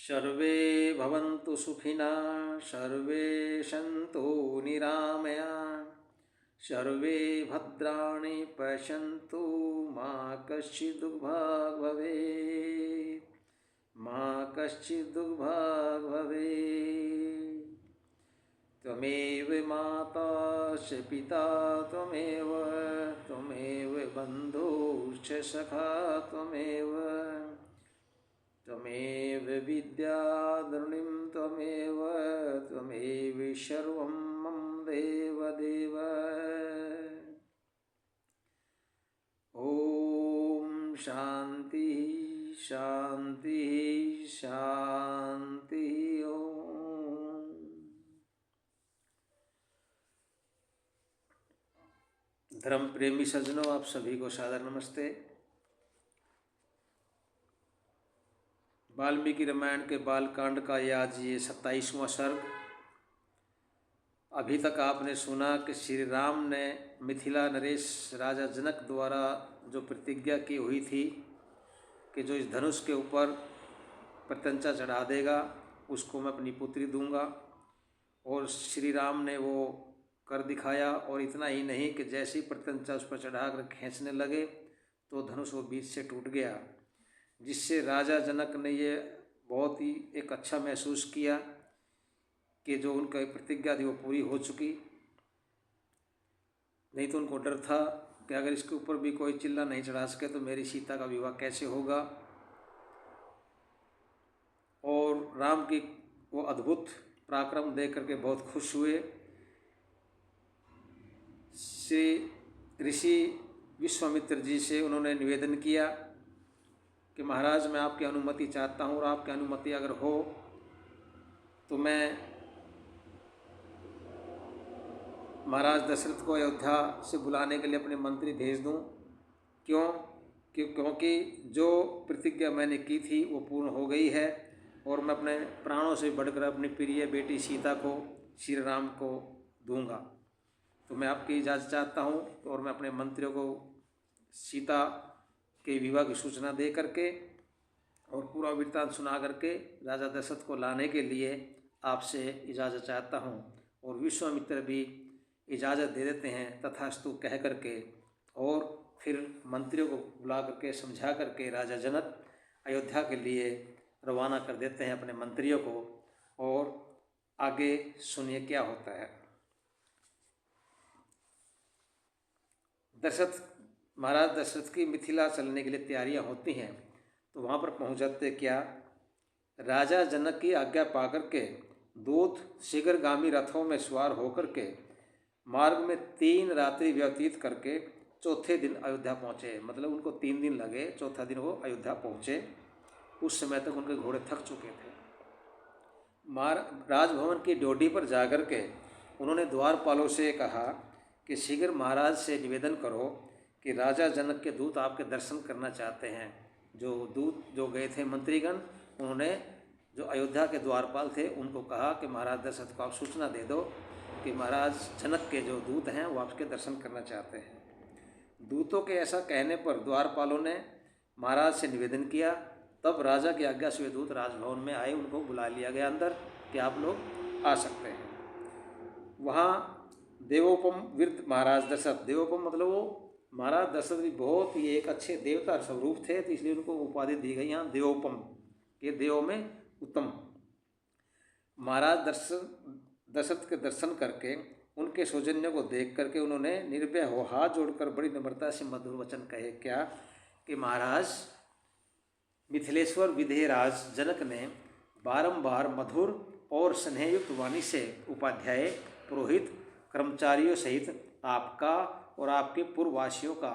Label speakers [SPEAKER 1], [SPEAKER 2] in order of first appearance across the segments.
[SPEAKER 1] सर्वे भवन्तु सुखिनः, सर्वे सन्तु निरामयाः, सर्वे भद्राणि पश्यन्तु मा कश्चित् दुर्भाग् भवेत्, मा कश्चित् दुर्भाग् भवेत्। त्वमेव माता च पिता त्वमेव, त्वमेव बन्धुश्च सखा त्वमेव, त्वमेव विद्या द्रविणं त्वमेव, त्वमेव सर्वं मम देवदेव। ॐ शान्ति शान्ति शान्ति। ओम। धर्म प्रेमी सज्जनों, आप सभी को सादर नमस्ते। वाल्मीकि रामायण के बालकांड का आज ये 27वां सर्ग। अभी तक आपने सुना कि श्री राम ने मिथिला नरेश राजा जनक द्वारा जो प्रतिज्ञा की हुई थी कि जो इस धनुष के ऊपर प्रत्यंचा चढ़ा देगा उसको मैं अपनी पुत्री दूंगा, और श्री राम ने वो कर दिखाया। और इतना ही नहीं कि जैसे ही प्रत्यंचा उस पर चढ़ाकर खींचने लगे तो धनुष वो बीच से टूट गया, जिससे राजा जनक ने ये बहुत ही एक अच्छा महसूस किया कि जो उनका प्रतिज्ञा थी वो पूरी हो चुकी। नहीं तो उनको डर था कि अगर इसके ऊपर भी कोई चिल्ला नहीं चढ़ा सके तो मेरी सीता का विवाह कैसे होगा। और राम की वो अद्भुत पराक्रम देख करके बहुत खुश हुए। श्री ऋषि विश्वामित्र जी से उन्होंने निवेदन किया कि महाराज, मैं आपकी अनुमति चाहता हूँ, और आपकी अनुमति अगर हो तो मैं महाराज दशरथ को अयोध्या से बुलाने के लिए अपने मंत्री भेज दूँ। क्योंकि जो प्रतिज्ञा मैंने की थी वो पूर्ण हो गई है, और मैं अपने प्राणों से बढ़कर अपनी प्रिय बेटी सीता को श्री राम को दूंगा। तो मैं आपकी इजाज़त चाहता हूँ, और मैं अपने मंत्रियों को सीता के विवाह की सूचना दे करके और पूरा वृत्तांत सुना करके राजा दशरथ को लाने के लिए आपसे इजाज़त चाहता हूँ। और विश्वामित्र भी इजाज़त दे देते हैं तथास्तु कह करके, और फिर मंत्रियों को बुला करके समझा करके राजा जनक अयोध्या के लिए रवाना कर देते हैं अपने मंत्रियों को। और आगे सुनिए क्या होता है। महाराज दशरथ की मिथिला चलने के लिए तैयारियां होती हैं, तो वहाँ पर पहुँच जाते क्या, राजा जनक की आज्ञा पाकर के दूत शीघ्रगामी रथों में सवार होकर के मार्ग में 3 रात्रि व्यतीत करके चौथे दिन अयोध्या पहुँचे। मतलब उनको 3 दिन लगे, चौथा दिन वो अयोध्या पहुँचे। उस समय तक उनके घोड़े थक चुके थे। राजभवन की ड्योढ़ी पर जाकर के उन्होंने द्वारपालों से कहा कि शीघ्र महाराज से निवेदन करो कि राजा जनक के दूत आपके दर्शन करना चाहते हैं। जो दूत जो गए थे मंत्रीगण, उन्होंने जो अयोध्या के द्वारपाल थे उनको कहा कि महाराज दशरथ को आप सूचना दे दो कि महाराज जनक के जो दूत हैं वो आपके दर्शन करना चाहते हैं। दूतों के ऐसा कहने पर द्वारपालों ने महाराज से निवेदन किया। तब राजा की आज्ञा से वे दूत राजभवन में आए, उनको बुला लिया गया अंदर कि आप लोग आ सकते हैं। वहाँ देवोपम वृद्ध महाराज दशरथ, देवोपम मतलब वो महाराज दशरथ भी बहुत ही एक अच्छे देवता स्वरूप थे, तो इसलिए उनको उपाधि दी गई यहाँ देवोपम, के देवों में उत्तम। महाराज दशरथ के दर्शन करके उनके सौजन्य को देख करके उन्होंने निर्भय हो हाथ जोड़कर बड़ी नम्रता से मधुर वचन कहे क्या कि महाराज, मिथिलेश्वर विधेयराज जनक ने बारंबार मधुर और स्नेहयुक्त वाणी से उपाध्याय, पुरोहित, कर्मचारियों सहित आपका और आपके पूर्ववासियों का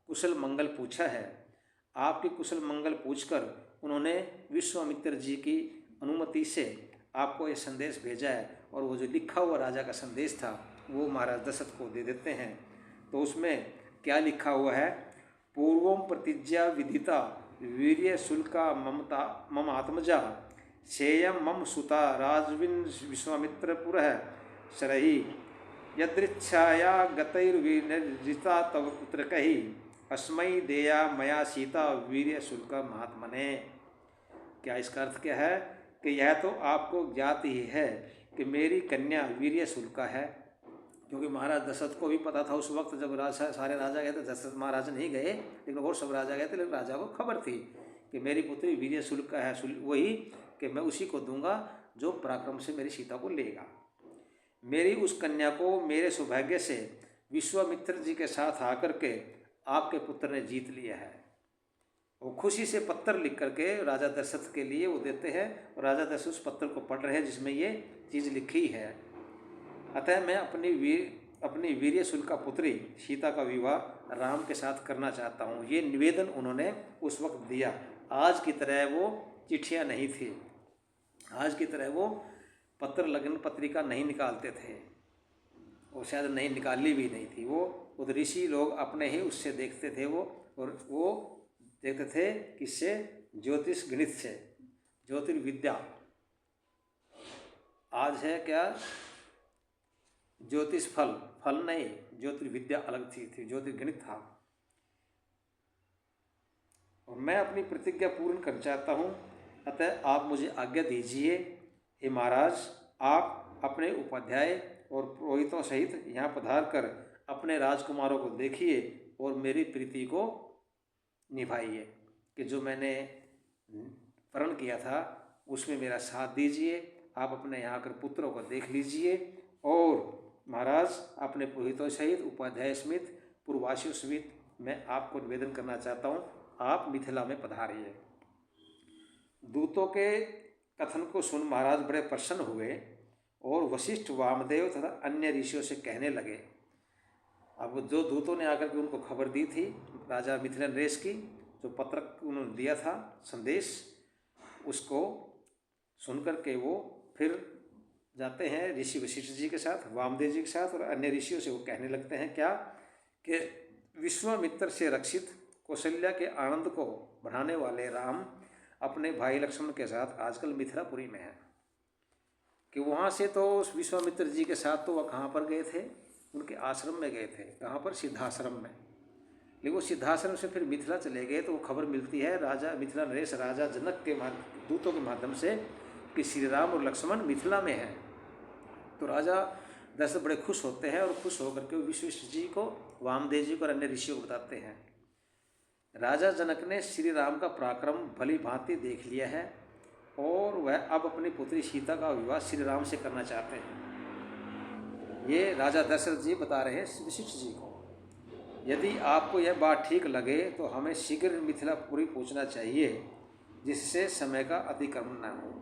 [SPEAKER 1] कुशल मंगल पूछा है। आपकी कुशल मंगल पूछकर उन्होंने विश्वामित्र जी की अनुमति से आपको ये संदेश भेजा है, और वो जो लिखा हुआ राजा का संदेश था वो महाराज दशरथ को दे देते हैं। तो उसमें क्या लिखा हुआ है, पूर्वम प्रतिज्ञा विदिता वीर्य शुल्का मम आत्मजा सेयम मम सुता राजविन विश्वामित्रपुर शरही यदृच्छाया गतैर्विनिर्जिता तव पुत्र कही अस्मै देया मया सीता वीर्य शुल्क महात्मने। क्या इसका अर्थ क्या है कि यह तो आपको ज्ञात ही है कि मेरी कन्या वीर्य शुल्का है। क्योंकि महाराज दशरथ को भी पता था उस वक्त, जब राजा सारे राजा गए थे, दशरथ महाराज नहीं गए लेकिन और सब राजा गए थे, लेकिन राजा को खबर थी कि मेरी पुत्री वीर्य शुल्का है, वही कि मैं उसी को दूंगा जो पराक्रम से मेरी सीता को लेगा। मेरी उस कन्या को मेरे सौभाग्य से विश्वामित्र जी के साथ आकर के आपके पुत्र ने जीत लिया है। वो खुशी से पत्र लिख करके राजा दशरथ के लिए वो देते हैं, और राजा दशरथ उस पत्र को पढ़ रहे हैं जिसमें ये चीज़ लिखी है। अतः मैं अपनी वीर्य शुल्का पुत्री सीता का विवाह राम के साथ करना चाहता हूँ। ये निवेदन उन्होंने उस वक्त दिया। आज की तरह वो चिट्ठियाँ नहीं थी, आज की तरह वो पत्र लगन पत्रिका नहीं निकालते थे, वो शायद नहीं निकाली भी नहीं थी। वो ऋषि लोग अपने ही उससे देखते थे, और वो देखते थे किससे? ज्योतिष गणित से, ज्योतिर्विद्या। आज है क्या? ज्योतिष फल नहीं, ज्योतिर्विद्या अलग थी, ज्योतिर्गणित था। और मैं अपनी प्रतिज्ञा पूर्ण करना चाहता हूँ, अतः आप मुझे आज्ञा दीजिए। हे महाराज, आप अपने उपाध्याय और पुरोहितों सहित यहाँ पधार कर अपने राजकुमारों को देखिए और मेरी प्रीति को निभाइए, कि जो मैंने प्रण किया था उसमें मेरा साथ दीजिए। आप अपने यहाँ आकर पुत्रों को देख लीजिए, और महाराज अपने पुरोहितों सहित, उपाध्याय समेत, पूर्ववासियों समेत मैं आपको निवेदन करना चाहता हूँ, आप मिथिला में पधारिए। दूतों के कथन को सुन महाराज बड़े प्रसन्न हुए और वशिष्ठ, वामदेव तथा अन्य ऋषियों से कहने लगे। अब जो दूतों ने आकर के उनको खबर दी थी राजा मिथिला नरेश की, जो पत्र उन्होंने दिया था संदेश, उसको सुनकर के वो फिर जाते हैं ऋषि वशिष्ठ जी के साथ, वामदेव जी के साथ और अन्य ऋषियों से। वो कहने लगते हैं क्या? कि विश्वामित्र से रक्षित कौशल्या के आनंद को बढ़ाने वाले राम अपने भाई लक्ष्मण के साथ आजकल मिथिलापुरी में है। कि वहाँ से तो विश्वामित्र जी के साथ तो वह कहाँ पर गए थे? उनके आश्रम में गए थे। कहाँ पर? सिद्धाश्रम में। लेकिन वो सिद्धाश्रम से फिर मिथिला चले गए, तो वो खबर मिलती है राजा मिथिला नरेश राजा जनक के दूतों के माध्यम से कि श्री राम और लक्ष्मण मिथिला में हैं। तो राजा दशरथ बड़े खुश होते हैं, और खुश होकर के वशिष्ठ जी को, वामदेव जी को और अन्य ऋषियों को बताते हैं। राजा जनक ने श्री राम का पराक्रम भली भांति देख लिया है, और वह अब अपनी पुत्री सीता का विवाह श्री राम से करना चाहते हैं। ये राजा दशरथ जी बता रहे हैं वशिष्ठ जी को। यदि आपको यह बात ठीक लगे तो हमें शीघ्र मिथिलापुरी पहुंचना चाहिए, जिससे समय का अतिक्रमण न हो।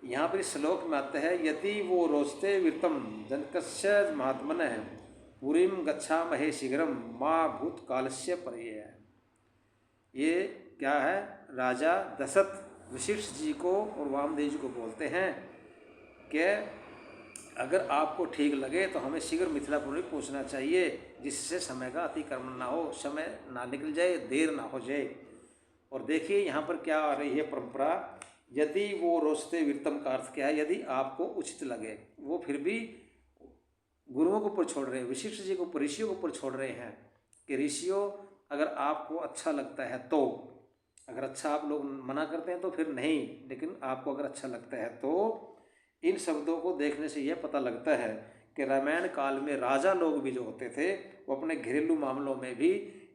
[SPEAKER 1] यहाँ पर श्लोक में आता है, यदि वो रोचते विरतम जनकस्य महात्मनः पुरीम गच्छामहे शीघ्रम माँ भूतकालस्य पर्यय। ये क्या है? राजा दशरथ वशिष्ठ जी को और वामदेव जी को बोलते हैं कि अगर आपको ठीक लगे तो हमें शीघ्र मिथिलापुरी पहुंचना चाहिए, जिससे समय का अतिक्रमण ना हो, समय ना निकल जाए, देर ना हो जाए। और देखिए यहाँ पर क्या आ रही है परंपरा, यदि वो रोचते विरतम का अर्थ क्या है? यदि आपको उचित लगे। वो फिर भी गुरुओं के ऊपर छोड़ रहे हैं, वशिष्ठ जी को, ऋषियों के ऊपर छोड़ रहे हैं कि ऋषियों अगर आपको अच्छा लगता है तो, अगर अच्छा आप लोग मना करते हैं तो फिर नहीं, लेकिन आपको अगर अच्छा लगता है तो। इन शब्दों को देखने से यह पता लगता है कि रामायण काल में राजा लोग भी जो होते थे वो अपने घरेलू मामलों में भी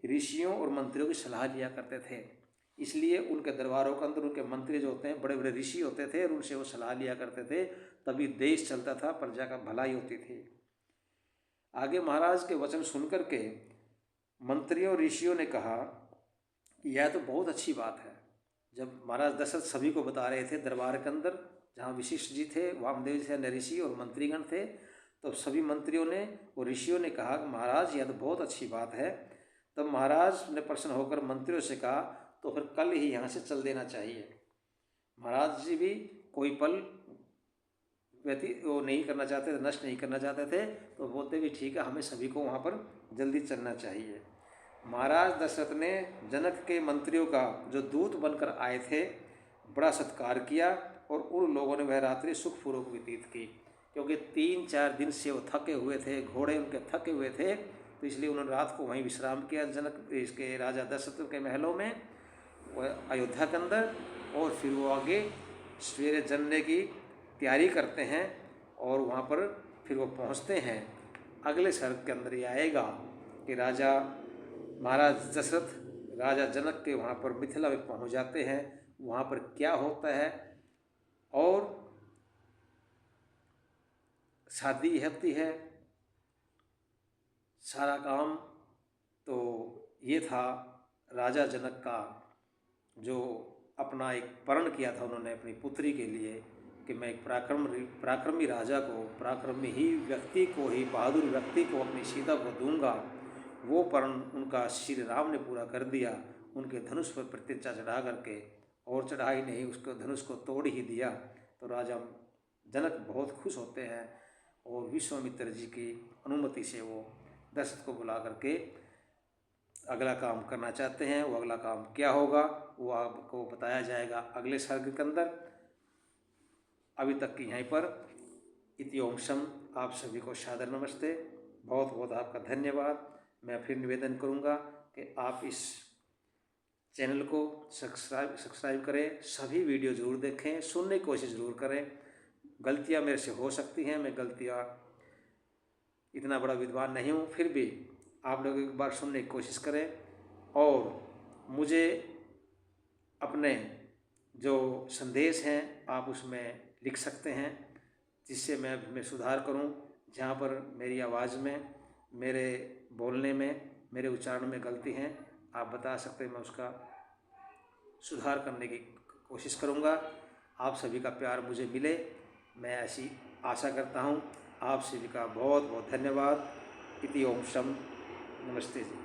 [SPEAKER 1] ऋषियों और मंत्रियों की सलाह लिया करते थे। इसलिए उनके दरबारों के अंदर उनके मंत्री जो होते हैं बड़े बड़े ऋषि होते थे, और उनसे वो सलाह लिया करते थे, तभी देश चलता था, प्रजा का भलाई होती थी। आगे महाराज के वचन सुनकर के मंत्रियों ऋषियों ने कहा कि यह तो बहुत अच्छी बात है। जब महाराज दशरथ सभी को बता रहे थे दरबार के अंदर, जहाँ वशिष्ठ जी थे, वामदेव जी थे, अन्य ऋषि और मंत्रीगण थे, तो सभी मंत्रियों ने और ऋषियों ने कहा कि महाराज यह तो बहुत अच्छी बात है। तब महाराज ने प्रसन्न होकर मंत्रियों से कहा, तो फिर कल ही यहाँ से चल देना चाहिए। महाराज जी भी कोई पल वो नहीं करना चाहते थे, नष्ट नहीं करना चाहते थे, तो बोलते भी ठीक है, हमें सभी को वहाँ पर जल्दी चलना चाहिए। महाराज दशरथ ने जनक के मंत्रियों का जो दूत बनकर आए थे बड़ा सत्कार किया, और उन लोगों ने वह रात्रि सुखपूर्वक व्यतीत की, क्योंकि 3-4 दिन से वो थके हुए थे, घोड़े उनके थके हुए थे, तो इसलिए उन्होंने रात को वहीं विश्राम किया जनक इसके राजा दशरथ के महलों में, वह अयोध्या के अंदर। और फिर वो आगे सवेरे जनने की तैयारी करते हैं और वहाँ पर फिर वो पहुँचते हैं। अगले सर्ग के अंदर ये आएगा कि राजा महाराज दशरथ राजा जनक के वहाँ पर मिथिला में पहुँच जाते हैं। वहाँ पर क्या होता है और शादी होती है। सारा काम तो ये था राजा जनक का जो अपना एक प्रण किया था उन्होंने अपनी पुत्री के लिए कि मैं एक पराक्रमी राजा को, पराक्रमी ही व्यक्ति को, ही बहादुर व्यक्ति को अपनी सीता को दूंगा। वो प्रण उनका श्री राम ने पूरा कर दिया। उनके धनुष पर प्रत्यंचा चढ़ा करके, और चढ़ा ही नहीं, उसको धनुष को तोड़ ही दिया। तो राजा जनक बहुत खुश होते हैं और विश्वामित्र जी की अनुमति से वो दशरथ को बुला करके अगला काम करना चाहते हैं। वो अगला काम क्या होगा वो आपको बताया जाएगा अगले सर्ग के अंदर। अभी तक की यहीं पर इति ओम शम। आप सभी को सादर नमस्ते, बहुत बहुत आपका धन्यवाद। मैं फिर निवेदन करूंगा कि आप इस चैनल को सब्सक्राइब करें, सभी वीडियो ज़रूर देखें, सुनने की कोशिश ज़रूर करें। गलतियां मेरे से हो सकती हैं, मैं गलतियां इतना बड़ा विद्वान नहीं हूँ, फिर भी आप लोग एक बार सुनने की कोशिश करें और मुझे अपने जो संदेश हैं आप उसमें लिख सकते हैं, जिससे मैं सुधार करूं। जहाँ पर मेरी आवाज़ में, मेरे बोलने में, मेरे उच्चारण में गलती हैं आप बता सकते हैं, मैं उसका सुधार करने की कोशिश करूंगा। आप सभी का प्यार मुझे मिले, मैं ऐसी आशा करता हूं। आप सभी का बहुत बहुत धन्यवाद। इति ओम शम। नमस्ते जी।